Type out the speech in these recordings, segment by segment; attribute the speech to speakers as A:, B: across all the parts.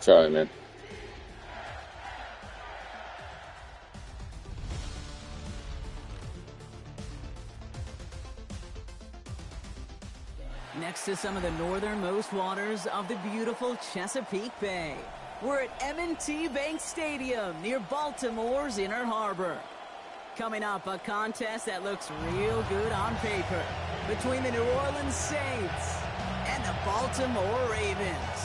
A: try, man.
B: Next to some of the northernmost waters of the beautiful Chesapeake Bay, we're at M&T Bank Stadium near Baltimore's Inner Harbor. Coming up, a contest that looks real good on paper between the New Orleans Saints and the Baltimore Ravens.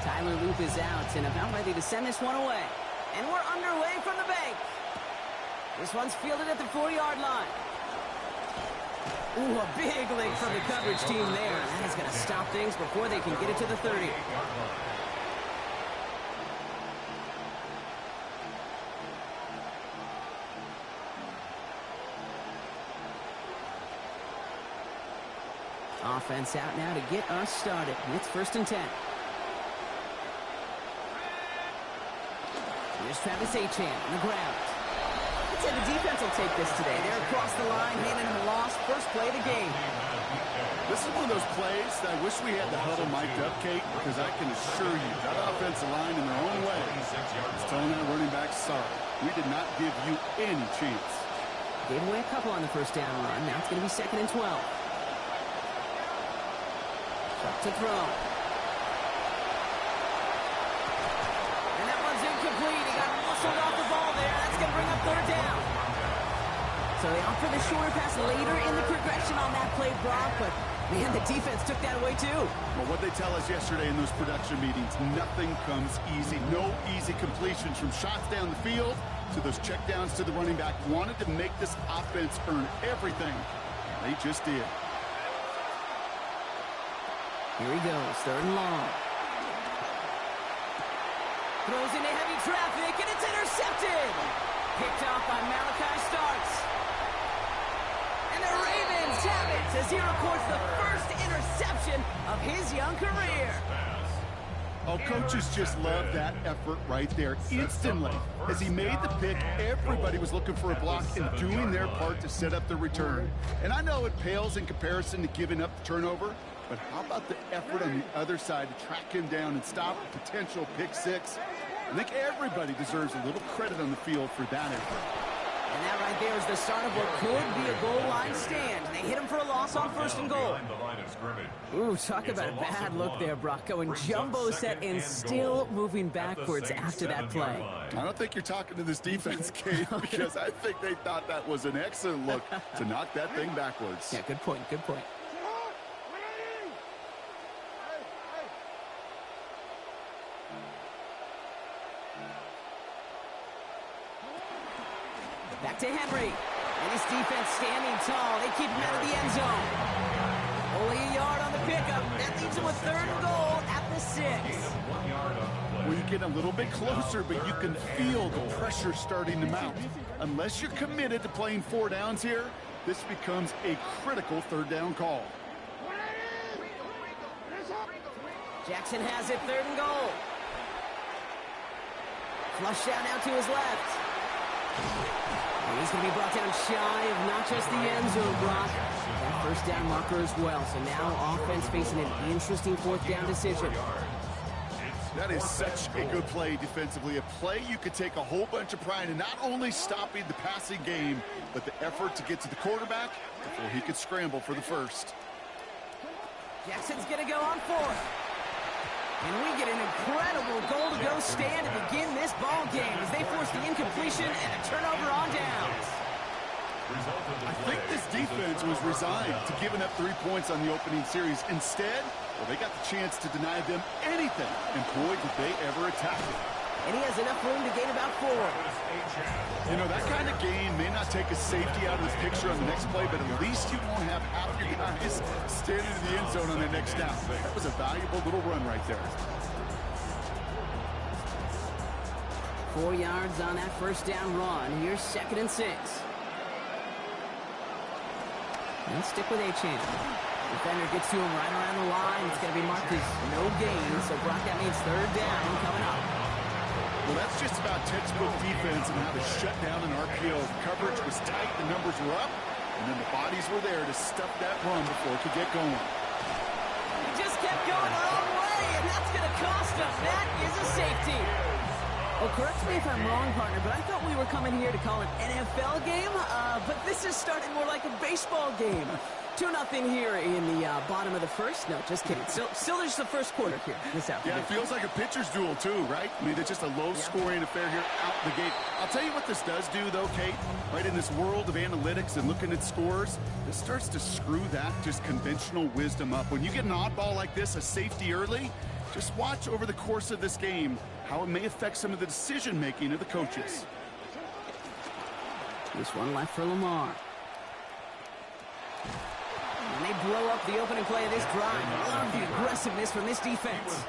B: Tyler Loop is out and about ready to send this one away. And we're underway from the bank. This one's fielded at the 4-yard line. Ooh, a big lick from the coverage team there. That is going to stop things before they can get it to the 30. Offense out now to get us started. It's 1st and 10. Here's Travis Achan on the ground. I'd say the defense will take this today. They're across the line, handing him a loss. First play of the game.
C: This is one of those plays that I wish we had the huddle mic'd up, Kate, because I can assure you that offensive line in their own way is telling our running backs, sorry, we did not give you any chance.
B: Gave away a couple on the first down run. Now it's going to be 2nd and 12. Up to throw. Incomplete. He got muscled off the ball there. That's going to bring up 3rd down. So they opt for the shorter pass later in the progression on that play, Brock, but man, the defense took that away too.
C: Well, what they tell us yesterday in those production meetings, nothing comes easy. No easy completions from shots down the field to those checkdowns to the running back. Wanted to make this offense earn everything. They just did.
B: Here he goes, 3rd and long. Throws into heavy traffic, and it's intercepted. Picked off by Malachi Starks. And the Ravens have it as he records the first interception of his young career.
C: Oh, coaches just love that effort right there. Instantly, as he made the pick, everybody was looking for a block and doing their part to set up the return. And I know it pales in comparison to giving up the turnover, but how about the effort on the other side to track him down and stop a potential pick six? I think everybody deserves a little credit on the field for that effort.
B: And that right there is the start of what could be a goal line stand. They hit him for a loss on 1st and goal. Ooh, talk about a bad look there, Brock. Going jumbo set and still moving backwards after that play.
C: I don't think you're talking to this defense, Kate, because I think they thought that was an excellent look to knock that thing backwards.
B: Yeah, good point, good point. Back to Henry. And his defense standing tall. They keep him out of the end zone. Only a yard on the pickup. That leaves him with 3rd and goal at the 6.
C: Well, you get a little bit closer, but you can feel the pressure starting to mount. Unless you're committed to playing 4 downs here, this becomes a critical 3rd down call.
B: Jackson has it, 3rd and goal. Flush down now to his left. And he's going to be brought down shy of not just the end zone, Brock. That 1st down marker as well. So now offense facing an interesting 4th down decision.
C: That is such a good play defensively. A play you could take a whole bunch of pride in, not only stopping the passing game, but the effort to get to the quarterback before he could scramble for the 1st.
B: Jackson's going to go on 4th. And we get an incredible goal-to-go stand to begin this ball game as they force the incompletion and a turnover on downs.
C: I think this defense was resigned to giving up 3 points on the opening series. Instead, well, they got the chance to deny them anything, and boy, did they ever attack it.
B: And he has enough room to gain about 4.
C: You know, that kind of game may not take a safety out of this picture on the next play, but at least you won't have half your guys standing in the end zone on their next down. That was a valuable little run right there.
B: 4 yards on that 1st down run. Here's 2nd and 6. And stick with Achan. Defender gets to him right around the line. It's going to be marked as no gain. So Brock, that means 3rd down coming up.
C: Well, that's just about textbook defense and how to shut down an RPO. The coverage was tight, the numbers were up, And then the bodies were there to stuff that run before it could get going.
B: He just kept going the wrong way, and that's going to cost him. That is a safety. Oh, correct me if I'm wrong, partner, but I thought we were coming here to call an NFL game, but this is starting more like a baseball game. 2-0 here in the bottom of the first. No, just kidding. Still there's the first quarter here this afternoon.
C: Yeah, it feels like a pitcher's duel too, right? I mean, it's just a low-scoring affair here out the gate. I'll tell you what this does do, though, Kate. Right in this world of analytics and looking at scores, this starts to screw that just conventional wisdom up. When you get an oddball like this, a safety early, just watch over the course of this game how it may affect some of the decision-making of the coaches.
B: Just one left for Lamar. And they blow up the opening play of this drive. Love the aggressiveness from this defense.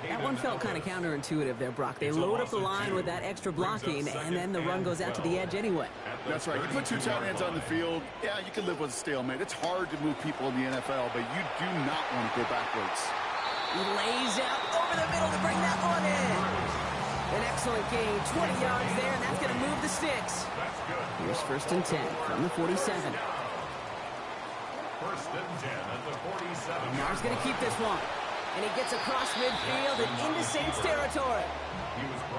B: That one felt kind of counterintuitive there, Brock. They load up the line with that extra blocking, and then the run goes out to the edge anyway.
C: That's right. You put 2 tight ends on the field, yeah, you can live with a stalemate. It's hard to move people in the NFL, but you do not want to go backwards.
B: He lays out over the middle to bring that one in. An excellent gain, 20 yards there, and that's going to move the sticks. Here's 1st and 10 from the 47.
A: 1st and 10 at the 47.
B: Lamar's going to keep this one. And he gets across midfield and into Saints territory.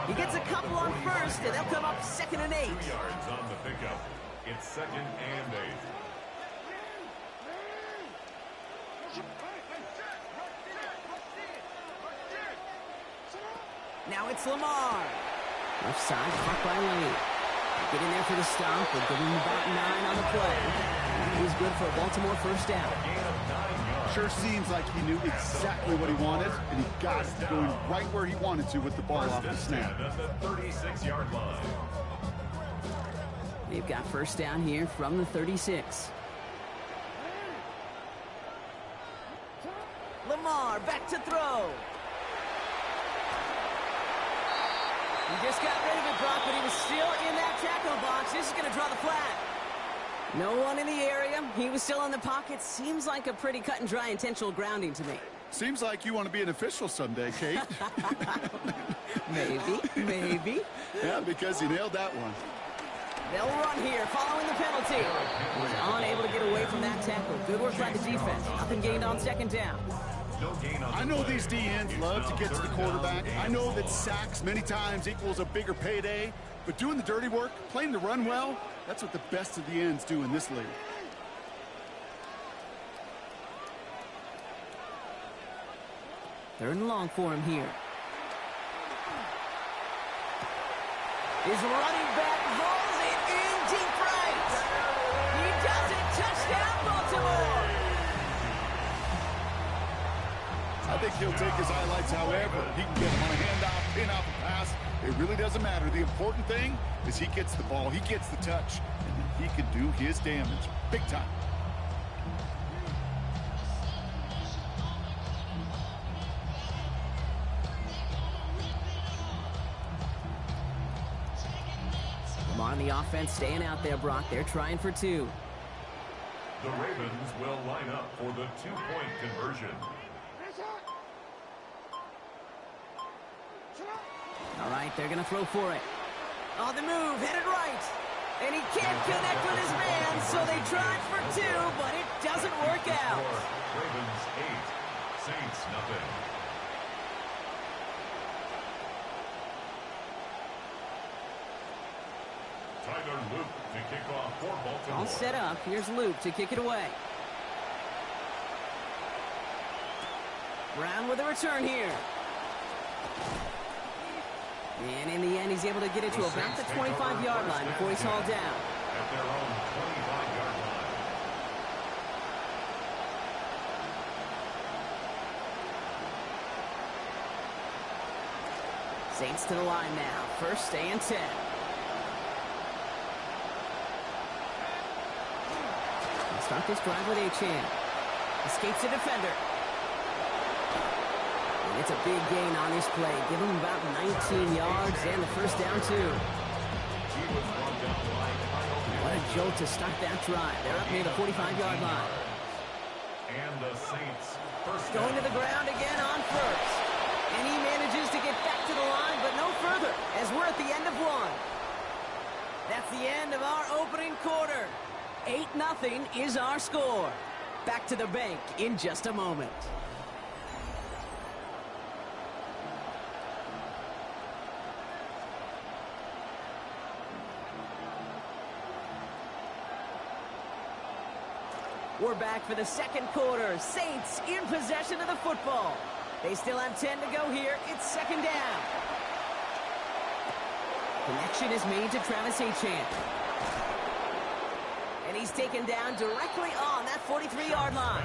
B: He gets a couple on first, and they'll come up 2nd and 8.
A: 2 yards on the pickup. It's 2nd and 8.
B: Now it's Lamar. Left side, caught by Lane. Get in there for the stop. We'll give him about 9 on the play. He's good for a Baltimore 1st down.
C: Sure seems like he knew exactly what he wanted, and he got it going right where he wanted to with the ball off the snap.
A: At the 36-yard line.
B: They've got 1st down here from the 36. Lamar back to throw. He just got rid of it, Brock, but he was still in that tackle box. This is going to draw the flag. No one in the area. He was still in the pocket. Seems like a pretty cut and dry intentional grounding to me.
C: Seems like you want to be an official someday, Kate.
B: Maybe.
C: Yeah, because you nailed that one.
B: They'll run here following the penalty. He was unable to get away from that tackle. Good work by the defense. Nothing gained on 2nd down.
C: I know these D-ends love to get to the quarterback. I know that sacks many times equals a bigger payday. But doing the dirty work, playing the run well, that's what the best of the ends do in this league.
B: Third and long for him here. His running back rolls it in deep right. He does it. Touchdown, Baltimore.
C: I think he'll take his highlights however. He can get him on a handoff, pin off a pass. It really doesn't matter. The important thing is he gets the ball, he gets the touch, and then he can do his damage big time.
B: Lamar on the offense staying out there, Brock. They're trying for 2.
A: The Ravens will line up for the 2-point conversion.
B: All right, they're going to throw for it. On the move, headed right. And he can't connect with his man, so they tried for 2, but it doesn't work out.
A: Ravens 8, Saints nothing. Tyler Luke to kick off for Baltimore.
B: All set up. Here's Luke to kick it away. Brown with a return here. And in the end, he's able to get it to about the 25-yard line before he's hauled down.
A: At their own 25-yard line.
B: Saints to the line now. 1st and 10. Let's start this drive with Achane. Escapes the defender. And it's a big gain on this play. Give him about 19 yards and the 1st down, too. What a jolt to start that drive. They're up near the 45-yard line.
A: And the Saints first
B: Going to the ground again on 1st. And he manages to get back to the line, but no further, as we're at the end of 1. That's the end of our opening quarter. 8-0 is our score. Back to the bank in just a moment. We're back for the second quarter. Saints in possession of the football. They still have 10 to go here. It's second down. Connection is made to Travis Achane. And he's taken down directly on that 43-yard line.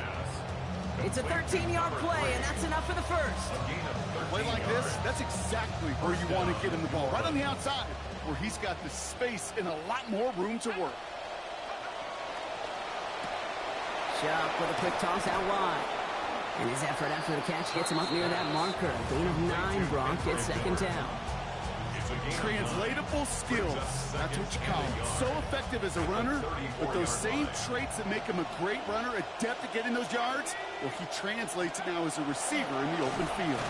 B: It's a 13-yard play, and that's enough for the first.
C: A play like this, that's exactly where you want to get him the ball. Right on the outside, where he's got the space and a lot more room to work.
B: Shuck with a quick toss out wide. And his effort after the catch gets him up near that marker. Gain of 9, Bronk gets second down.
C: Translatable skills, that's what you call it. So effective as a runner, but those same traits that make him a great runner, adept at getting those yards, well, he translates it now as a receiver in the open field.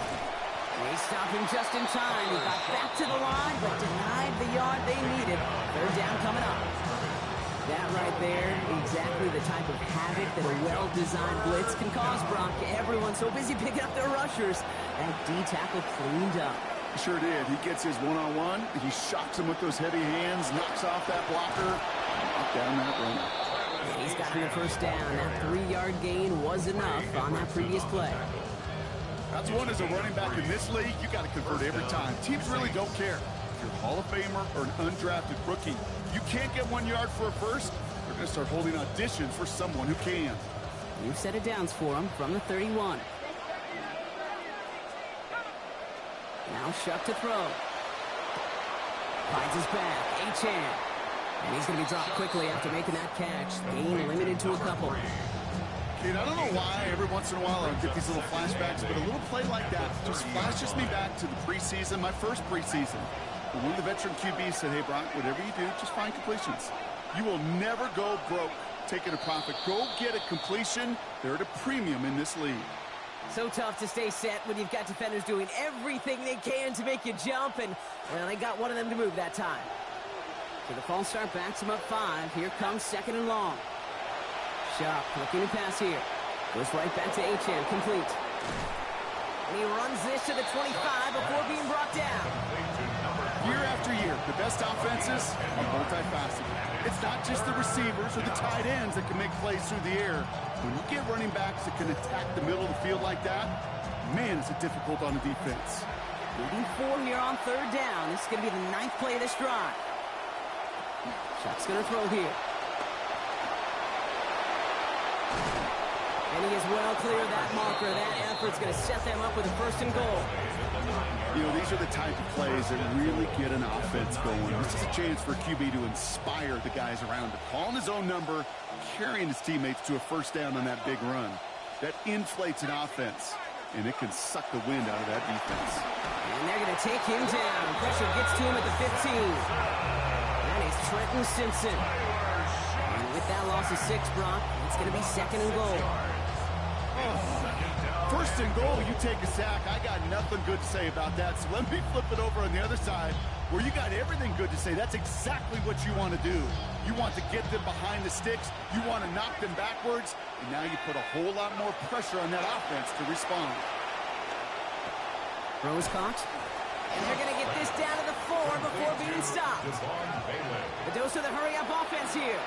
B: They stop him just in time. He got back to the line, but denied the yard they needed. Third down coming up. That right there, exactly the type of havoc that a well-designed blitz can cause, Bronk. Everyone's so busy picking up their rushers. That D-tackle cleaned up.
C: Sure did. He gets his one-on-one. He shocks him with those heavy hands, knocks off that blocker, knock down that runner.
B: He's gotten a first down. That 3-yard gain was enough on that previous play.
C: That's one as a running back in this league, you got to convert every time. Teams really don't care. If you're a Hall of Famer or an undrafted rookie, you can't get 1 yard for a first, they're going to start holding auditions for someone who can.
B: New set of downs for him from the 31. Now Shuck to throw. Finds his back. Achane. And he's going to be dropped quickly after making that catch. Gain limited to a couple.
C: Kid, I don't know why every once in a while I get these little flashbacks, but a little play like that just flashes me back to the preseason, my first preseason. When one of the veteran QBs said, hey, Brock, whatever you do, just find completions. You will never go broke taking a profit. Go get a completion. They're at a premium in this league.
B: So tough to stay set when you've got defenders doing everything they can to make you jump, and well, they got one of them to move that time. So the false start backs him up 5. Here comes second and long. Shuck looking to pass here. Goes right back to Achane, complete. And he runs this to the 25 before being brought down.
C: Year after year, the best offenses are multifaceted. It's not just the receivers or the tight ends that can make plays through the air. When you get running backs that can attack the middle of the field like that, man, is it difficult on the defense.
B: Leading 4 here on third down. This is going to be the 9th play of this drive. Shuck's going to throw here. And he is well clear of that marker. That effort's going to set them up with a first and goal.
C: You know, these are the type of plays that really get an offense going. This is a chance for QB to inspire the guys around him. Calling his own number, carrying his teammates to a first down on that big run. That inflates an offense, and it can suck the wind out of that defense.
B: And they're going to take him down. Pressure gets to him at the 15. That is Trenton Simpson. And with that loss of 6, Brock, it's going to be second and goal.
C: First and goal, you take a sack. I got nothing good to say about that. So let me flip it over on the other side where you got everything good to say. That's exactly what you want to do. You want to get them behind the sticks. You want to knock them backwards. And now you put a whole lot more pressure on that offense to respond.
B: Rose caught. And they're going to get this down to the 4 before being stopped. The dose of the hurry-up offense here.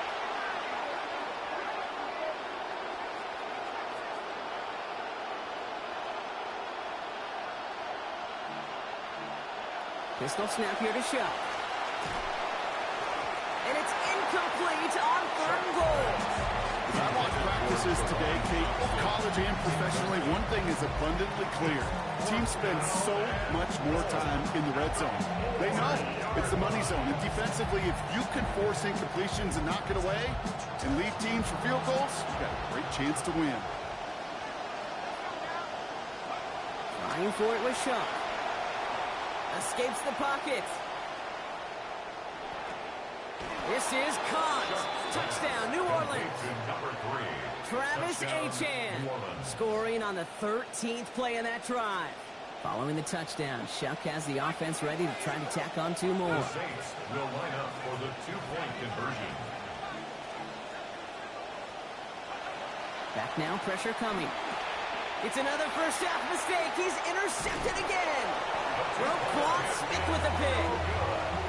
B: Pistol snap here to Shuck. And it's incomplete on third and goal.
C: As I watch practices today, Kate, both college and professionally, one thing is abundantly clear. Teams spend so much more time in the red zone. They know it's the money zone. And defensively, if you can force incompletions and knock it away and lead teams for field goals, you've got a great chance to win.
B: Trying for it with Shuck. Escapes the pocket. This is caught. Touchdown, New Orleans. Travis Achane scoring on the 13th play of that drive. Following the touchdown, Shuck has the offense ready to try to tack on 2 more.
A: The Saints will line up for the 2-point conversion.
B: Back now, pressure coming. It's another first half mistake. He's intercepted again. Roquan Smith with the pick.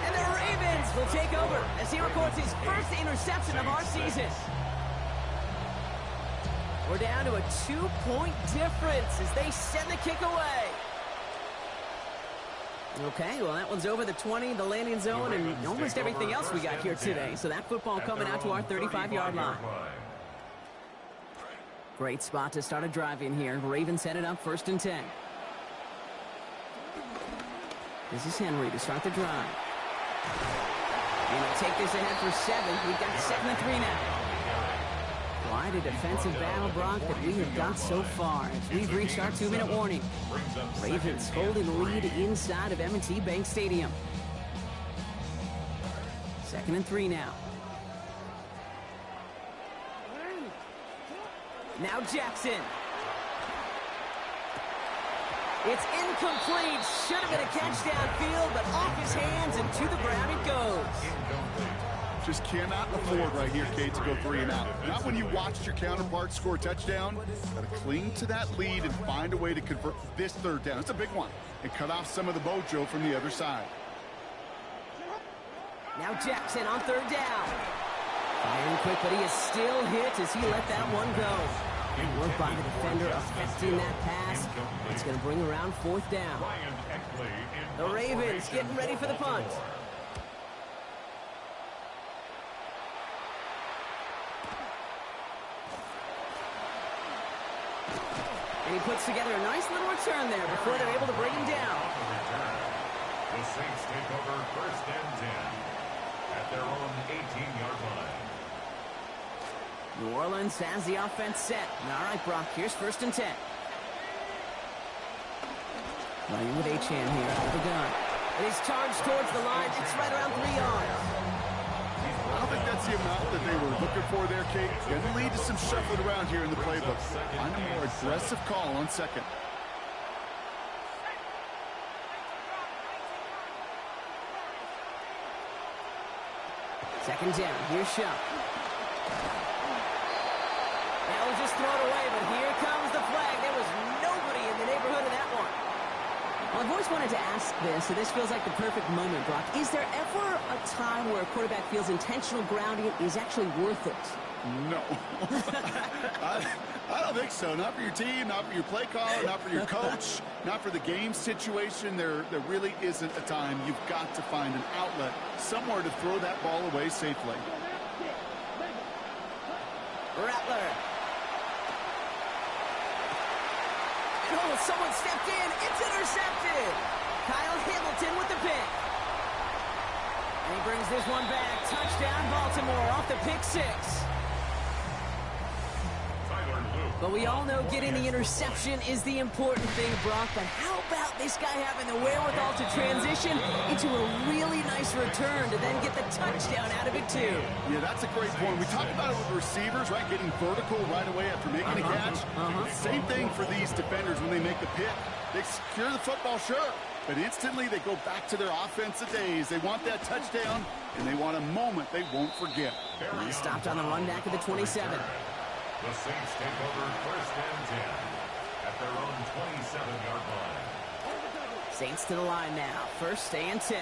B: And the Ravens will take over as he records his first interception of our season. We're down to a 2-point difference as they send the kick away. Okay, well, that one's over the 20, the landing zone, and almost everything else we got here today. So that football coming out to our 35-yard line. Great spot to start a drive in here. Ravens set it up 1st and 10. This is Henry to start the drive. And he'll take this ahead for 7. We've got 7 and 3 now. Quite a defensive battle, Brock, that we have got so far. We've reached our 2-minute warning. Ravens holding the lead inside of M&T Bank Stadium. 2nd and 3 now. Now Jackson. It's incomplete. Should have been a catch downfield, but off his hands and to the ground it goes.
C: Just cannot afford right here, Kate, to go 3 and out. Not when you watched your counterpart score a touchdown. Got to cling to that lead and find a way to convert this 3rd down. It's a big one. And cut off some of the mojo from the other side.
B: Now Jackson on 3rd down. Firing quick, but he is still hit as he let that one go. Good work by the defender affecting that pass. It's going to bring around 4th down. The Ravens getting ready for the punt. And he puts together a nice little return there before they're able to bring him down.
A: The Saints take over 1st and 10 at their own 18-yard line.
B: New Orleans has the offense set. All right, Brock, here's 1st and 10. Running with Achane here for the gun. And he's charged towards the line. It's right around 3 yards.
C: I don't think that's the amount that they were looking for there, Kate. Going to lead to some shuffling around here in the playbook. Find a more aggressive call on 2nd.
B: Second down. Here's Shuck. That was just thrown away, but here comes the flag. There was nobody in the neighborhood of that one. Well, I've always wanted to ask this, so this feels like the perfect moment, Brock. Is there ever a time where a quarterback feels intentional grounding is actually worth it?
C: No. I don't think so. Not for your team, not for your play caller, not for your coach, not for the game situation. There really isn't a time. You've got to find an outlet, somewhere to throw that ball away safely.
B: Rattler. Oh, someone stepped in. It's intercepted. Kyle Hamilton with the pick. And he brings this one back. Touchdown, Baltimore off the pick 6. But we all know getting the interception is the important thing, Brock. But how about this guy having the wherewithal to transition into a really nice return to then get the touchdown out of it, too?
C: Yeah, that's a great point. We talk about it with receivers, right? Getting vertical right away after making a catch. Same thing for these defenders when they make the pick. They secure the football, sure. But instantly they go back to their offensive days. They want that touchdown, and they want a moment they won't forget.
B: He stopped on the run back at the 27.
A: The Saints take over 1st and 10 at their own 27-yard line.
B: Saints to the line now. 1st and 10.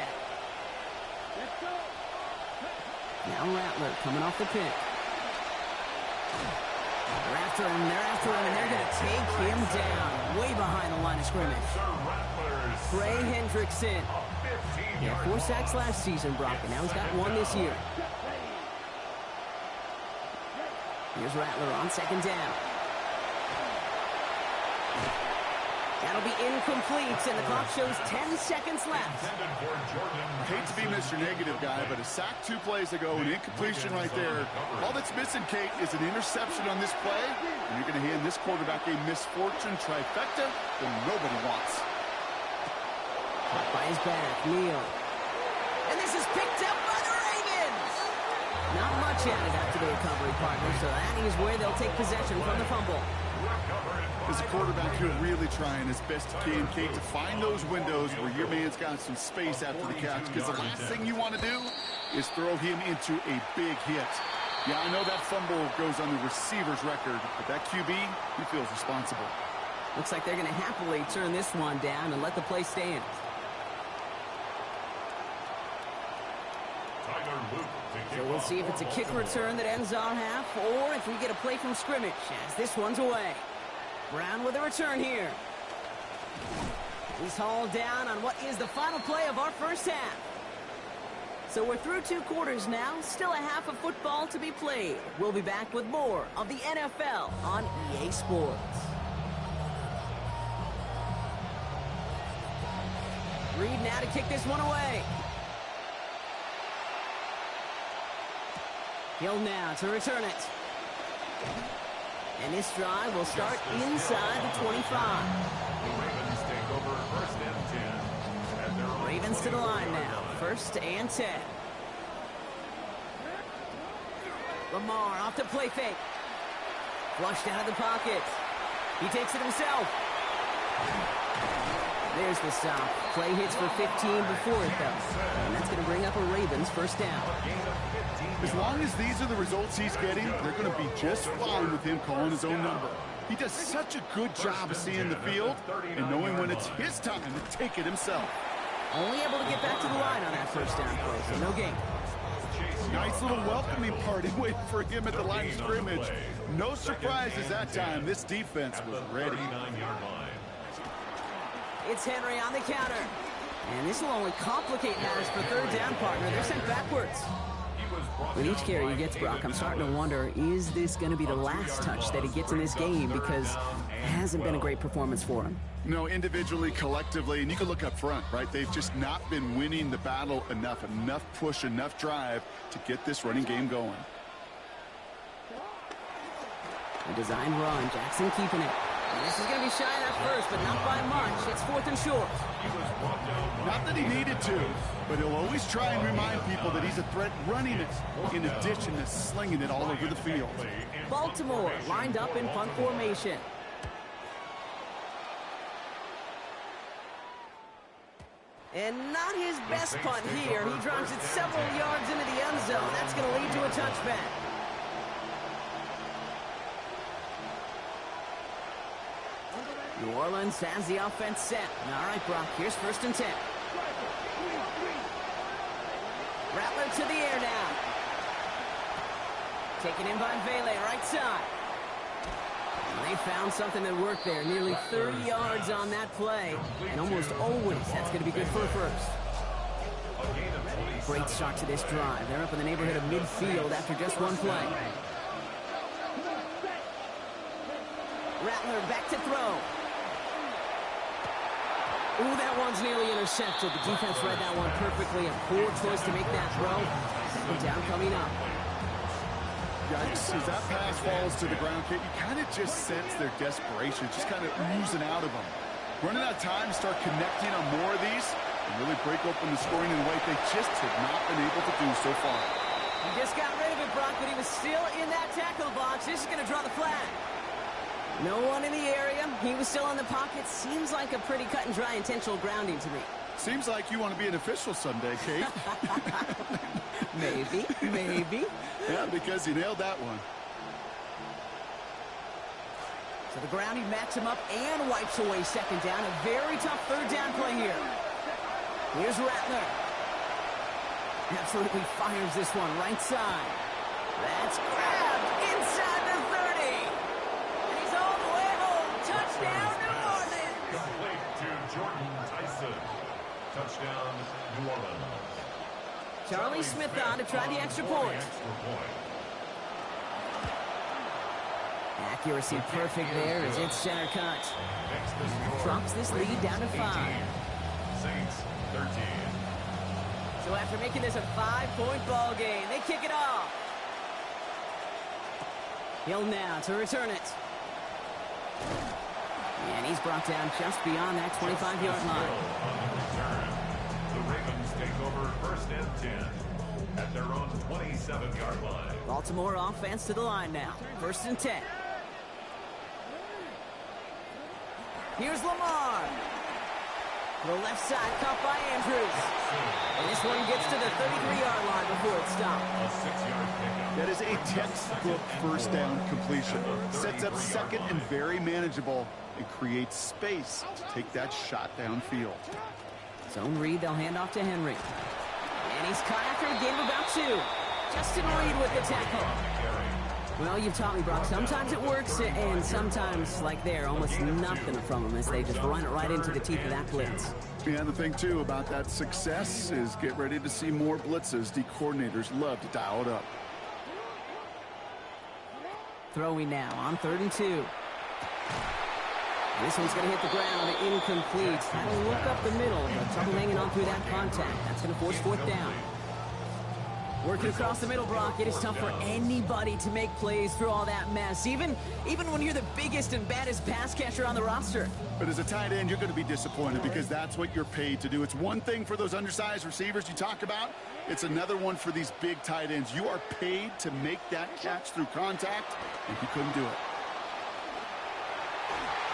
B: Now Rattler coming off the pick. They're after him, and they're going to take him down. Way behind the line of scrimmage. Trey Hendrickson. Yeah, 4 sacks last season, Brock, and now he's got 1 this year. Here's Rattler on 2nd down. That'll be incomplete, and the clock shows 10 seconds left.
C: I hate to be Mr. Negative guy, but a sack 2 plays ago, an incompletion right there. All that's missing, Kate, is an interception on this play, and you're going to hand this quarterback a misfortune trifecta that nobody wants.
B: Caught by his back, Neal. And this is picked up by the Ravens. Not much added after the recovery, partner, so that is where they'll take possession from the fumble.
C: As a quarterback, you're really trying as best you can, Kate, to find those windows where your man's got some space after the catch, because the last thing you want to do is throw him into a big hit. Yeah, I know that fumble goes on the receiver's record, but that QB, he feels responsible.
B: Looks like they're going to happily turn this one down and let the play stand. So we'll see if it's a kick return that ends our half, or if we get a play from scrimmage as this one's away. Brown with a return here. He's hauled down on what is the final play of our first half. So we're through 2 quarters now, still a half of football to be played. We'll be back with more of the NFL on EA Sports. Reed now to kick this one away. Hill now to return it. And this drive will start inside the 25.
A: The Ravens take over first and 10. At their own
B: Ravens to the line now. First and 10. Lamar off the play fake. Flushed out of the pocket. He takes it himself. There's the stop. Play hits for 15 before it though. And that's going to bring up a Ravens first down.
C: As long as these are the results he's getting, they're going to be just fine with him calling his own number. He does such a good job of seeing the field and knowing when it's his time to take it himself.
B: Only able to get back to the line on that first down play, so no gain.
C: Nice little welcoming party waiting for him at the line of scrimmage. No surprises that time. This defense was ready.
B: It's Henry on the counter. And this will only complicate matters for third down, partner. They're sent backwards. With each carry he gets, Brock, I'm starting to wonder, is this going to be the last touch that he gets in this game? Because it hasn't been a great performance for him.
C: You know, individually, collectively, and you can look up front, right? They've just not been winning the battle enough push, enough drive to get this running game going.
B: A design run, Jackson keeping it. And this is going to be shy at first, but not by much. It's 4th and short.
C: Not that he needed to, but he'll always try and remind people that he's a threat running it, in addition to slinging it all over the field.
B: Baltimore lined up in punt formation. And not his best punt here. He drives it several yards into the end zone. That's going to lead to a touchback. New Orleans has the offense set. All right, Brock, here's 1st and 10. Rattler to the air now. Taken in by Vele, right side. And they found something that worked there. Nearly 30 yards on that play. And almost always that's going to be good for a first. Great start to this drive. They're up in the neighborhood of midfield after just one play. Rattler back to throw. Ooh, that one's nearly intercepted. The defense read that one perfectly. A poor choice to make that throw. 2nd down coming up.
C: Yikes, as that pass falls to the ground, Kate, you kind of just sense their desperation, just kind of oozing out of them. Running out of time to start connecting on more of these and really break open the scoring in a way they just have not been able to do so far.
B: He just got rid of it, Brock, but he was still in that tackle box. This is going to draw the flag. No one in the area. He was still in the pocket. Seems like a pretty cut and dry intentional grounding to me.
C: Seems like you want to be an official someday, Kate.
B: Maybe.
C: Yeah, because he nailed that one.
B: So the grounding backs him up and wipes away 2nd down. A very tough 3rd down play here. Here's Rattler. Absolutely fires this one right side. That's grabbed inside the 30. And he's all the way home. Touchdown, New Orleans.
A: Complete to Jordan Tyson. Touchdown, New Orleans.
B: Charlie Smith on to try the extra point. Accuracy perfect there as it's center cut. Drops this lead down to 5.
A: Saints 13.
B: So after making this a 5-point ball game, they kick it off. Hill now to return it. And he's brought down just beyond that 25-yard line.
A: The Ravens take over 1st and 10 at their own 27-yard line.
B: Baltimore offense to the line now. 1st and 10. Here's Lamar. To the left side, caught by Andrews. And this one gets to the 33-yard line before it stopped.
A: A 6-yard pickup.
C: That is a textbook first down completion. Sets up second and very manageable and creates space to take that shot downfield.
B: Zone read, they'll hand off to Henry. And he's caught after a gain of about 2. Justin Reed with the tackle. Well, you've taught me, Brock. Sometimes it works, and sometimes, like there, almost nothing from them as they just run it right into the teeth of that blitz.
C: Yeah, and the thing, too, about that success is get ready to see more blitzes. The coordinators love to dial it up.
B: Throwing now on 3rd and 2. This one's going to hit the ground, incomplete. Had to look up the middle, but trouble hanging on through that contact. That's going to force 4th down. Working across the middle, Brock, it is tough for anybody to make plays through all that mess, even when you're the biggest and baddest pass catcher on the roster.
C: But as a tight end, you're going to be disappointed because that's what you're paid to do. It's one thing for those undersized receivers you talk about. It's another one for these big tight ends. You are paid to make that catch through contact, and he couldn't do it.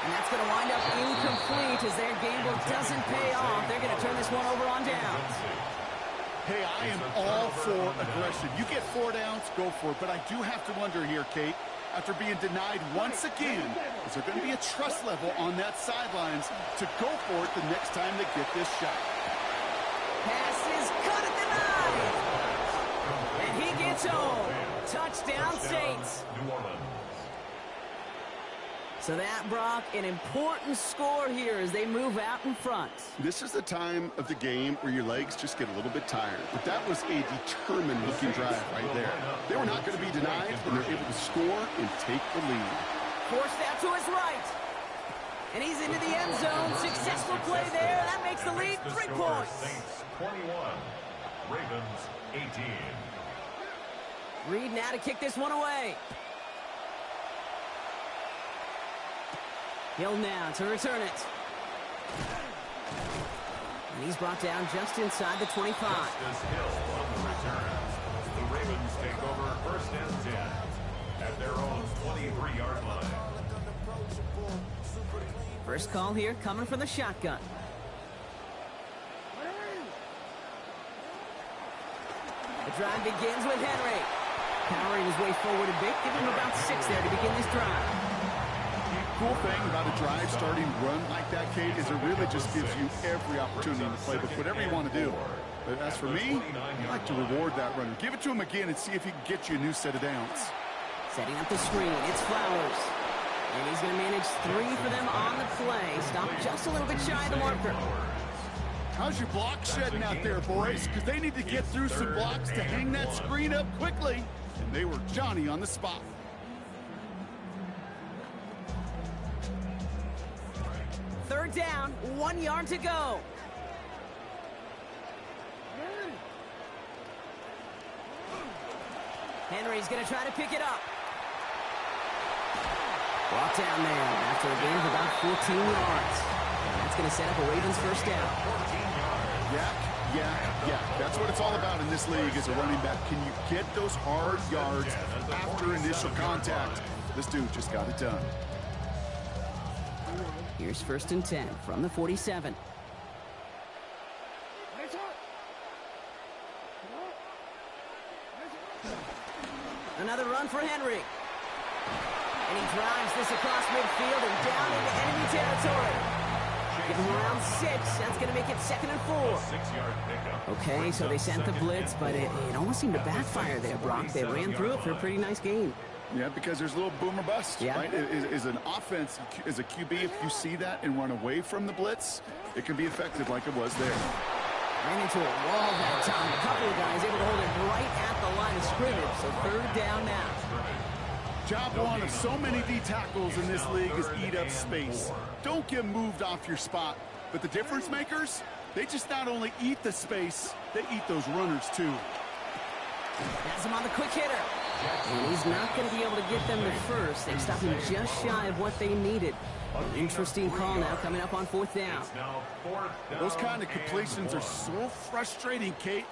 B: And that's going to wind up incomplete as their gamble doesn't pay off. They're going to turn this one over on downs.
C: Hey, I am all for aggression. You get 4 downs, go for it. But I do have to wonder here, Kate, after being denied once again, is there going to be a trust level on that sidelines to go for it the next time they get this shot?
B: Pass is cut at the 9. And he gets home. Touchdown, Saints.
A: New Orleans.
B: So that, Brock, an important score here as they move out in front.
C: This is the time of the game where your legs just get a little bit tired. But that was a determined-looking drive right there. They were not going to be denied, and they're able to score and take the lead.
B: Forced out to his right. And he's into the end zone. Successful play there. That makes the lead 3 points.
A: Saints 21, Ravens 18.
B: Reed now to kick this one away. Hill now to return it. And he's brought down just inside the 25.
A: Justice Hill on the return. The Ravens take over 1st and 10 at their own 23-yard line.
B: First call here coming from the shotgun. The drive begins with Henry. Powering his way forward a bit, giving him about 6 there to begin this drive.
C: Cool thing about a drive starting run like that, Kate, is it really just gives you every opportunity in the playbook, whatever you want to do. But as for me, I like to reward that runner. Give it to him again and see if he can get you a new set of downs.
B: Setting up the screen, it's Flowers. And he's going to manage 3 for them on the play. Stop just a little bit shy of the marker.
C: How's your block shedding out there, boys? Because they need to get through some blocks to hang that screen up quickly. And they were Johnny on the spot.
B: Third down, 1 yard to go. Henry's going to try to pick it up. Brought down there after a gain of about 14 yards. And that's going to set up a Ravens first down.
C: Yeah. That's what it's all about in this league as a running back. Can you get those hard yards after initial contact? This dude just got it done.
B: Here's 1st and 10 from the 47. Another run for Henry. And he drives this across midfield and down into enemy territory. Give him around 6. That's going to make it 2nd and 4.
A: 6-yard pickup.
B: Okay, so they sent the blitz, but it almost seemed to backfire there, Brock. They ran through it for a pretty nice gain.
C: Yeah, because there's a little boom or bust, right? Is an offense, as a QB, if you see that and run away from the blitz, it can be effective like it was there.
B: Ran into a wall that time. A couple of guys able to hold it right at the line of scrimmage, so 3rd down now.
C: Job one of so many D tackles in this league is eat up space. Don't get moved off your spot. But the difference makers, they just not only eat the space, they eat those runners too.
B: Has him on the quick hitter. And he's not going to be able to get them to first. They stopped him just shy of what they needed. An interesting call now coming up on 4th down.
C: Those kind of completions are so frustrating, Kate.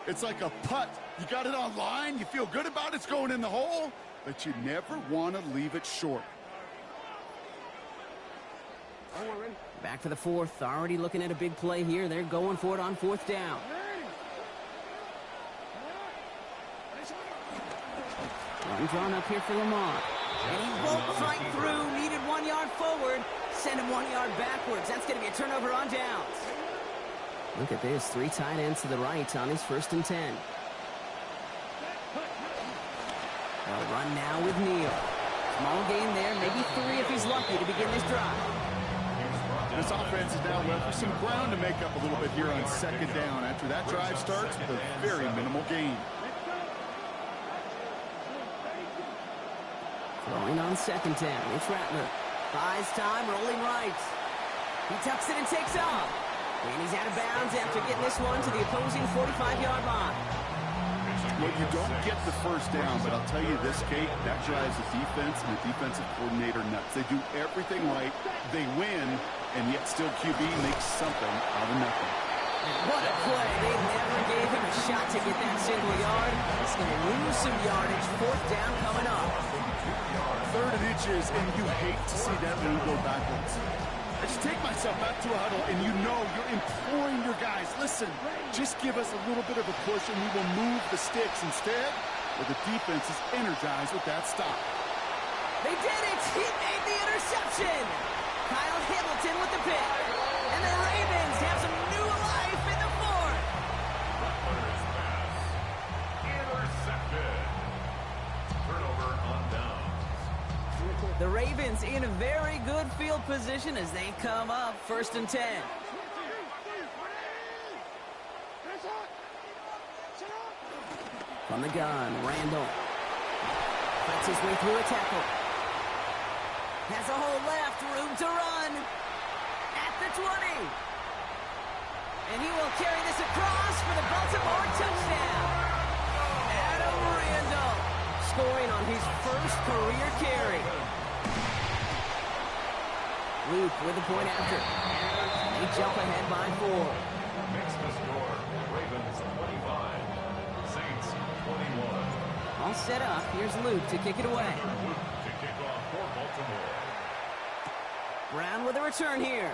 C: It's like a putt. You got it on line, you feel good about it's going in the hole, but you never want to leave it short.
B: Back for the 4th. Already looking at a big play here. They're going for it on 4th down. Run drawn up here for Lamar. And he won't fight through. Needed 1 yard forward. Send him 1 yard backwards. That's going to be a turnover on downs. Look at this. 3 tight ends to the right on his 1st and 10. They'll run now with Neal. Small gain there. Maybe 3 if he's lucky to begin this drive.
C: This offense is now left with some ground to make up a little bit here on 2nd down after that drive starts with a very minimal gain.
B: Throwing on 2nd down. It's Rattler. Buys time, rolling right. He tucks it and takes off. And he's out of bounds after getting this one to the opposing 45-yard line.
C: Well, you don't get the 1st down, but I'll tell you this, Kate, that drives the defense and the defensive coordinator nuts. They do everything right, they win, and yet still QB makes something out of nothing.
B: What a play. They never gave him a shot to get that single yard. He's going to lose some yardage. 4th down coming up.
C: 3rd and inches, and you hate to see that one go backwards. I just take myself back to a huddle, and you know you're imploring your guys, listen, just give us a little bit of a push, and we will move the sticks. Instead, well, the defense is energized with that stop.
B: They did it! He made the interception! Kyle Hamilton with the pick. And the Ravens have some new life in the 4th.
A: Butler's pass. Intercepted. Turnover on downs.
B: The Ravens in a very good field position as they come up 1st and 10. From the gun, Randall. Fights his way through a tackle. Has a hole left, room to run. At the 20. And he will carry this across for the Baltimore touchdown. Adam Randall scoring on his 1st career carry. Luke with the point after. They jump ahead by 4.
A: Makes the score. Ravens 25. Saints 21.
B: All set up. Here's Luke to kick it away.
A: To kick off for Baltimore.
B: Brown with a return here.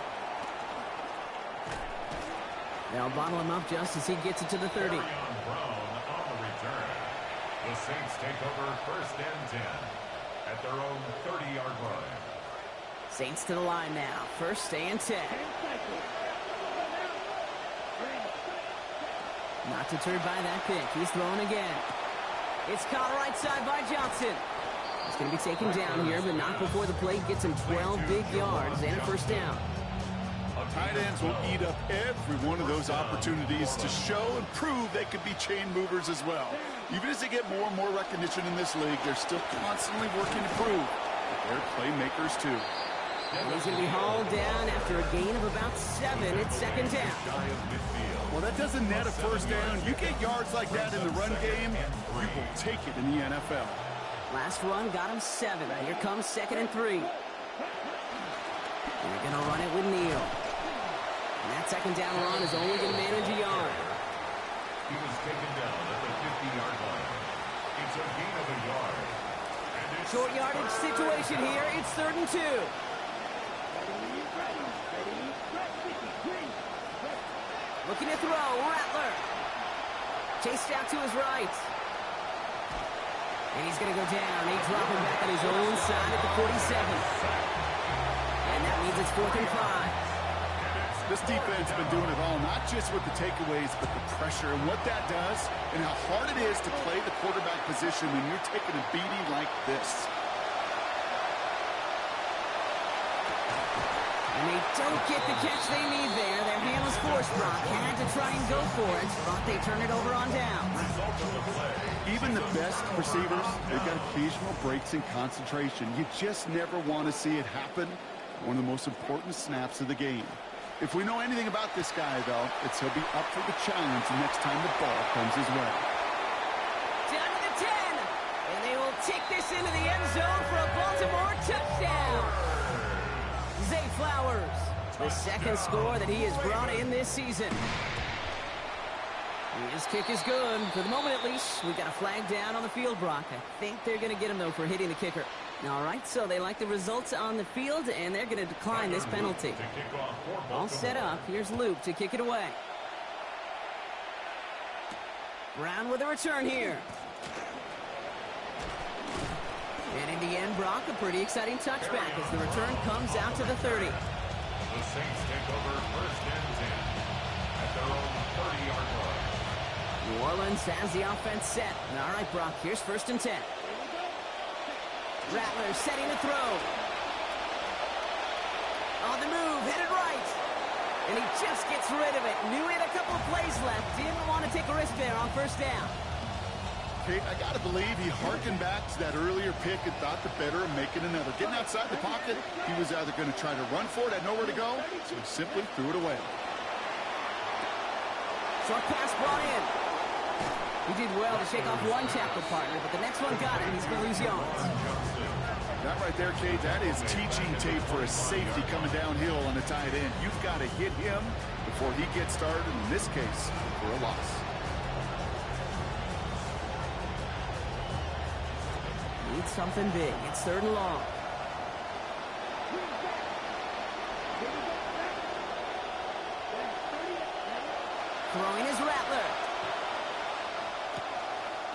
B: They'll bottle him up just as he gets it to the 30.
A: Brown on the return. The Saints take over 1st and 10 at their own 30-yard line.
B: Saints to the line now. 1st and 10. Not deterred by that pick. He's throwing again. It's caught right side by Johnson. He's going to be taken down here, but not before the play gets him 12 big yards and a 1st down.
C: Tight ends will eat up every one of those opportunities to show and prove they could be chain movers as well. Even as they get more and more recognition in this league, they're still constantly working to prove that they're playmakers too.
B: And he's going to be hauled down after a gain of about 7 at 2nd down.
C: Well, that doesn't net a 1st down. You get yards like that in the run game, you will take it in the NFL.
B: Last run got him 7. Here comes 2nd and 3. They're going to run it with Neal. And that 2nd down run is only going to manage a yard.
A: He was taken down at the 50-yard line. It's a gain of a yard.
B: Short yardage situation here. It's 3rd and 2. Looking to throw. Rattler. Chased out to his right. And he's going to go down. He dropping back on his own side at the 47. And that means it's 4th and 5.
C: This defense has been doing it all, not just with the takeaways, but the pressure and what that does and how hard it is to play the quarterback position when you're taking a beating like this.
B: And they don't get the catch they need there. Their hand was forced, Brock. Had to try and go for it, but they turn it over on down.
C: Even the best receivers, they've got occasional breaks in concentration. You just never want to see it happen. One of the most important snaps of the game. If we know anything about this guy, though, it's he'll be up for the challenge the next time the ball comes his way.
B: Down to the 10. And they will take this into the end zone for a Baltimore touchdown. Zay Flowers, the 2nd score that he has brought in this season. His kick is good. For the moment, at least, we've got a flag down on the field, Brock. I think they're going to get him, though, for hitting the kicker. All right, so they like the results on the field, and they're going to decline this penalty. All set up. Here's Luke to kick it away. Brown with a return here. And in the end, Brock, a pretty exciting touchback as the return comes out to the 30.
A: The Saints take over first and 10 at their own 30-yard line.
B: New Orleans has the offense set. All right, Brock, here's first and 10. Rattler setting to throw. On the move, headed right. And he just gets rid of it. Knew he had a couple of plays left. Didn't want to take a risk there on first down.
C: Kate, I got to believe he harkened back to that earlier pick and thought the better of making another. Getting outside the pocket, he was either going to try to run for it, had nowhere to go, so he simply threw it away.
B: Short pass brought in. He did well to shake off one tackle partner, but the next one got him. He's going to lose yards.
C: That right there, Kate, that is teaching tape for a safety coming downhill on the tight end. You've got to hit him before he gets started, in this case, for a loss.
B: Need something big. It's third and long. Throwing is Rattler.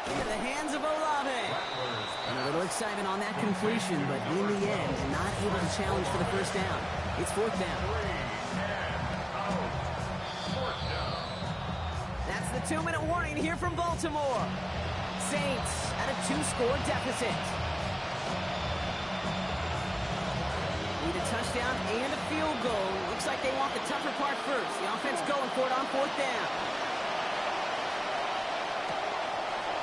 B: Into the hands of Olave. And a little excitement on that completion, but in the end, not able to challenge for the first down. It's fourth down. That's the 2-minute warning here from Baltimore. Saints at a 2-score deficit. Need a touchdown and a field goal. Looks like they want the tougher part first. The offense going for it on fourth down.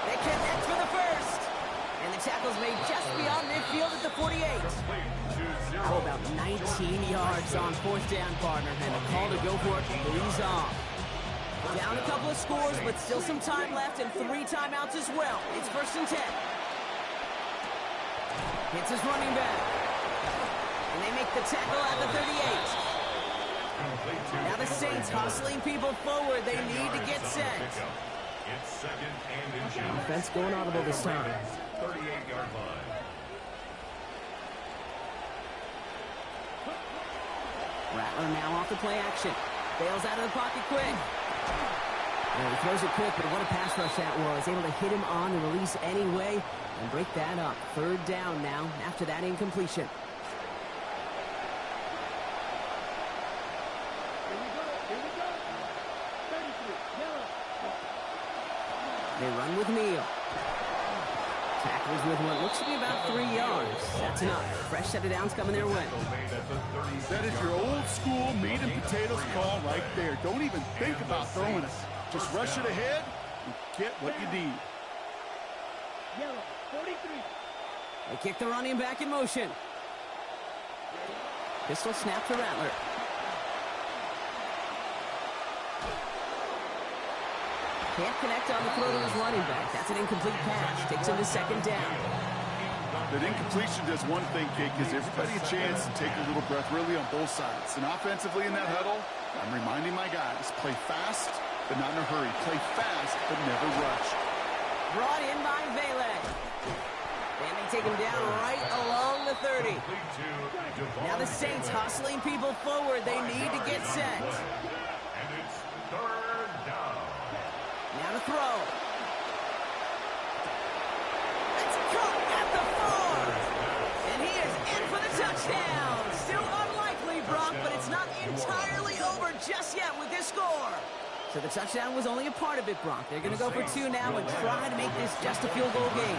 B: They connect for the first. And the tackle's made just beyond midfield at the 48. How about 19 yards on fourth down, partner? And a call to go for it leads off. Down a couple of scores, but still some time left and 3 timeouts as well. It's first and 10. Hits his running back. And they make the tackle at the 38. Now the Saints hustling people forward. They need to get set.
A: It's second and inches.
B: Defense going audible this time.
A: 38-yard line.
B: Rattler now off the play action. Bails out of the pocket quick. Well, he throws it quick, but what a pass rush that was. Able to hit him on the release anyway and break that up. Third down now after that incompletion. They run with Neal. Tackles with what looks to be about 3 yards. That's enough. Fresh set of downs coming their way.
C: That is your old school meat and potatoes call right there. Don't even think about throwing it. Just rush it ahead and get what you need.
D: Yellow, 43.
B: They kick the running back in motion. Pistol snap to Rattler. Can't connect on the throw to his running back. That's an incomplete pass. Takes him to second down.
C: That incompletion does one thing, Kate, gives everybody a chance to take a little breath really on both sides. And offensively in that huddle, I'm reminding my guys, play fast, but not in a hurry. Play fast, but never rush.
B: Brought in by Vele. And they take him down right along the 30. Now the Saints hustling people forward. They need to get set.
A: And it's third down.
B: Now to throw. It's caught at the 4. And he is in for the touchdown. Still unlikely, Brock, but it's not entirely over just yet with this score. So the touchdown was only a part of it, Brock. They're going to go for 2 now and try to make this just a field goal game.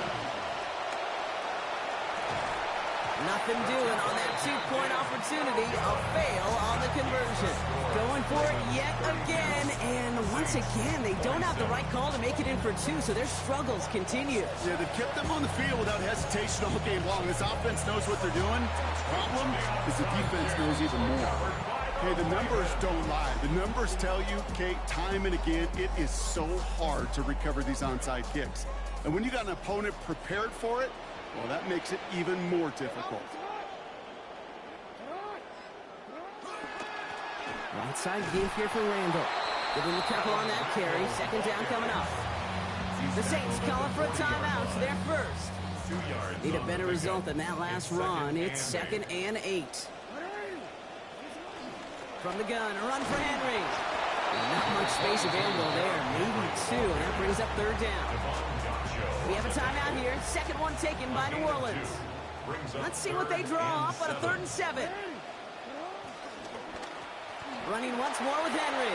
B: Nothing doing on that 2-point opportunity. A fail on the conversion. Going for it yet again. And once again, they don't have the right call to make it in for 2, so their struggles continue.
C: Yeah, they've kept them on the field without hesitation all game long. This offense knows what they're doing. The problem is the defense knows even more. Hey, the numbers don't lie. The numbers tell you, Kate, time and again, it is so hard to recover these onside kicks. And when you got an opponent prepared for it, well, that makes it even more difficult.
B: Right side give here for Randall. Giving the couple on that carry. Second down coming up. The Saints calling for a timeout. They're first.
A: 2 yards.
B: Need a better result than that last run. It's second and 8. From the gun, a run for Henry. Not much space available there. Maybe 2. That brings up third down. We have a timeout here. Second one taken by New Orleans. Let's see what they draw up on a 3rd and 7. Running once more with Henry.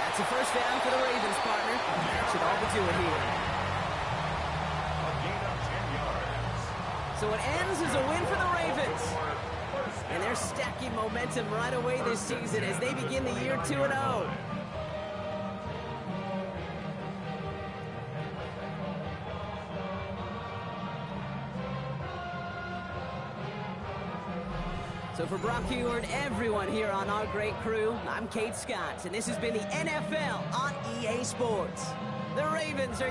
B: That's a first down for the Ravens, partner. That should all but do it here.
A: A gain of 10 yards.
B: So it ends as a win for the Ravens. And they're stacking momentum right away this season as they begin the year 2-0. So for Brock Huard, everyone here on our great crew, I'm Kate Scott, and this has been the NFL on EA Sports. The Ravens are